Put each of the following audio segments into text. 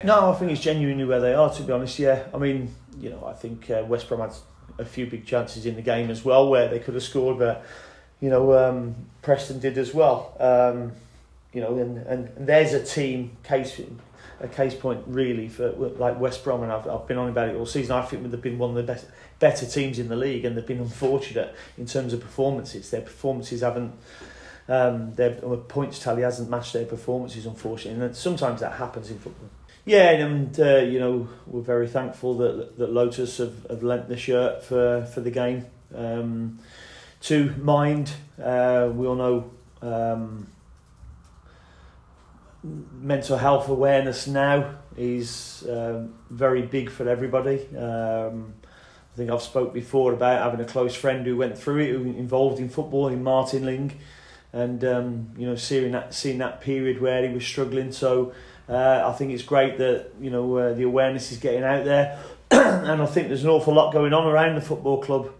No, I think it's genuinely where they are, to be honest. Yeah, I mean, I think West Brom had a few big chances in the game as well where they could have scored, but Preston did as well. And there's a team case point really for like West Brom, and I've been on about it all season. I think they've been one of the better teams in the league, and they've been unfortunate in terms of performances. Their performances haven't. Their points tally hasn't matched their performances, unfortunately, and sometimes that happens in football. Yeah, and we're very thankful that Lotus have lent the shirt for the game. To mind, we all know mental health awareness now is very big for everybody. I think I've spoke before about having a close friend who went through it, who involved in football, in Martin Ling, and seeing that period where he was struggling. So I think it's great that the awareness is getting out there, and I think there's an awful lot going on around the football club,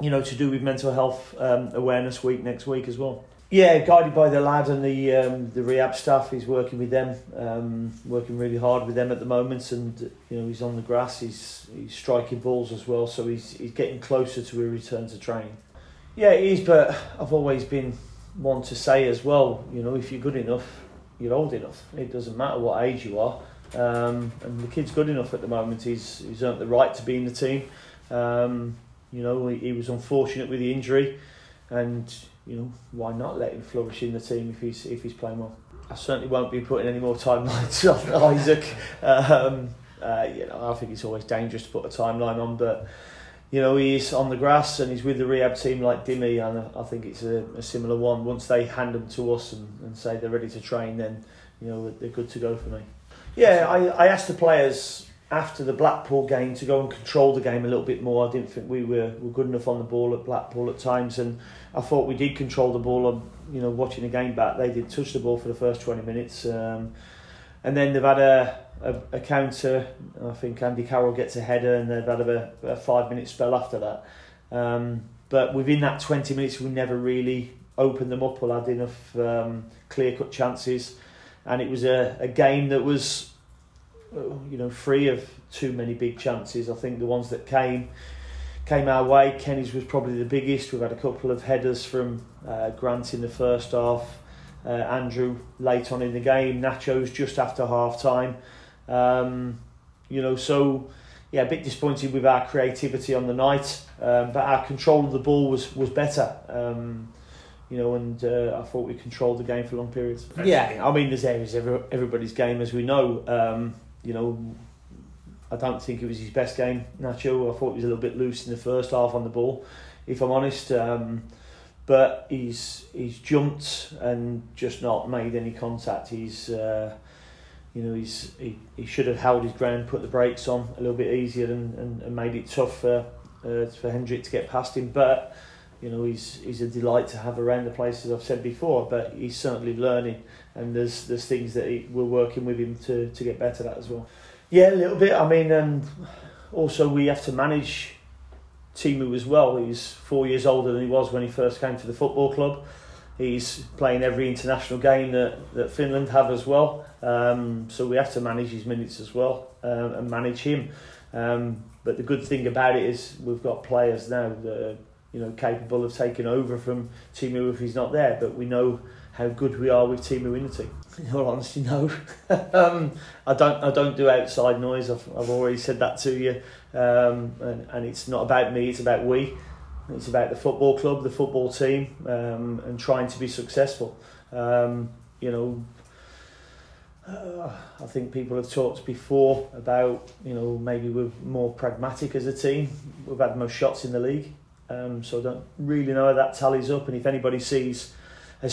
to do with Mental Health Awareness Week next week as well. Yeah, guided by the lad and the rehab staff. He's working with them, working really hard with them at the moment, and he's on the grass. He's striking balls as well, so he's getting closer to a return to training. Yeah, it is, but I've always been one to say as well, if you're good enough, you're old enough. It doesn't matter what age you are, and the kid's good enough at the moment. He's earned the right to be in the team. He was unfortunate with the injury, and why not let him flourish in the team if he's playing well. I certainly won't be putting any more timelines on Isaac. I think it's always dangerous to put a timeline on, but he's on the grass and he's with the rehab team like Dimmy, and I think it's a similar one. Once they hand them to us and say they're ready to train, then they're good to go for me. Yeah, I asked the players after the Blackpool game to go and control the game a little bit more. I didn't think we were good enough on the ball at Blackpool at times, and I thought we did control the ball. Watching the game back, they did touch the ball for the first 20 minutes, and then they've had a counter. I think Andy Carroll gets a header, and they've had a 5-minute spell after that. But within that 20 minutes, we never really opened them up or had enough clear-cut chances, and it was a game that was free of too many big chances. I think the ones that came our way, Kenny's was probably the biggest. We've had a couple of headers from Grant in the first half, Andrew late on in the game, Nacho's just after half time. So yeah, a bit disappointed with our creativity on the night, but our control of the ball was better. I thought we controlled the game for long periods. Yeah, I mean, there's areas of everybody's game, as we know. I don't think it was his best game, Nacho. I thought he was a little bit loose in the first half on the ball, if I'm honest. But he's jumped and just not made any contact. He should have held his ground, put the brakes on a little bit easier, and made it tough for Hendrick to get past him. But he's a delight to have around the place, as I've said before. But he's certainly learning, and there's things that we're working with him to get better at as well. Yeah, a little bit. I mean, also we have to manage Timu as well. He's 4 years older than he was when he first came to the football club. He's playing every international game that Finland have as well. So we have to manage his minutes as well, and manage him. But the good thing about it is we've got players now that are capable of taking over from Timu if he's not there. But we know how good we are with Timu in the team. In all honesty, no. I don't do outside noise. I've already said that to you. And it's not about me. It's about we. It's about the football club, the football team, and trying to be successful. I think people have talked before about maybe we're more pragmatic as a team. We've had the most shots in the league, so I don't really know how that tallies up. And if anybody has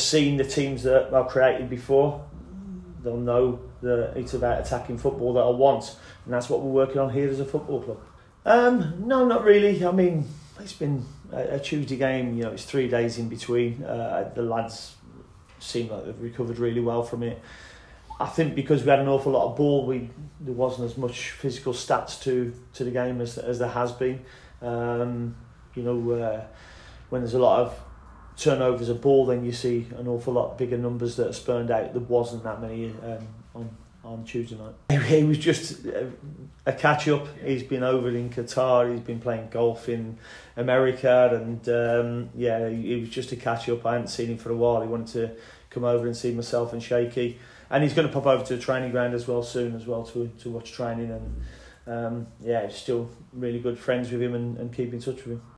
seen the teams that are created before, they'll know that it's about attacking football that I want, and that's what we're working on here as a football club. No, not really. I mean, it's been a Tuesday game. It's 3 days in between. The lads seem like they've recovered really well from it. I think because we had an awful lot of ball, there wasn't as much physical stats to the game as there has been. When there's a lot of turnovers of ball, then you see an awful lot bigger numbers that are spurned out. There wasn't that many on Tuesday night. He was just a catch up. He's been over in Qatar. He's been playing golf in America, and he was just a catch up. I hadn't seen him for a while. He wanted to come over and see myself and Shaky, and he's going to pop over to the training ground as well soon to watch training, and still really good friends with him and keep in touch with him.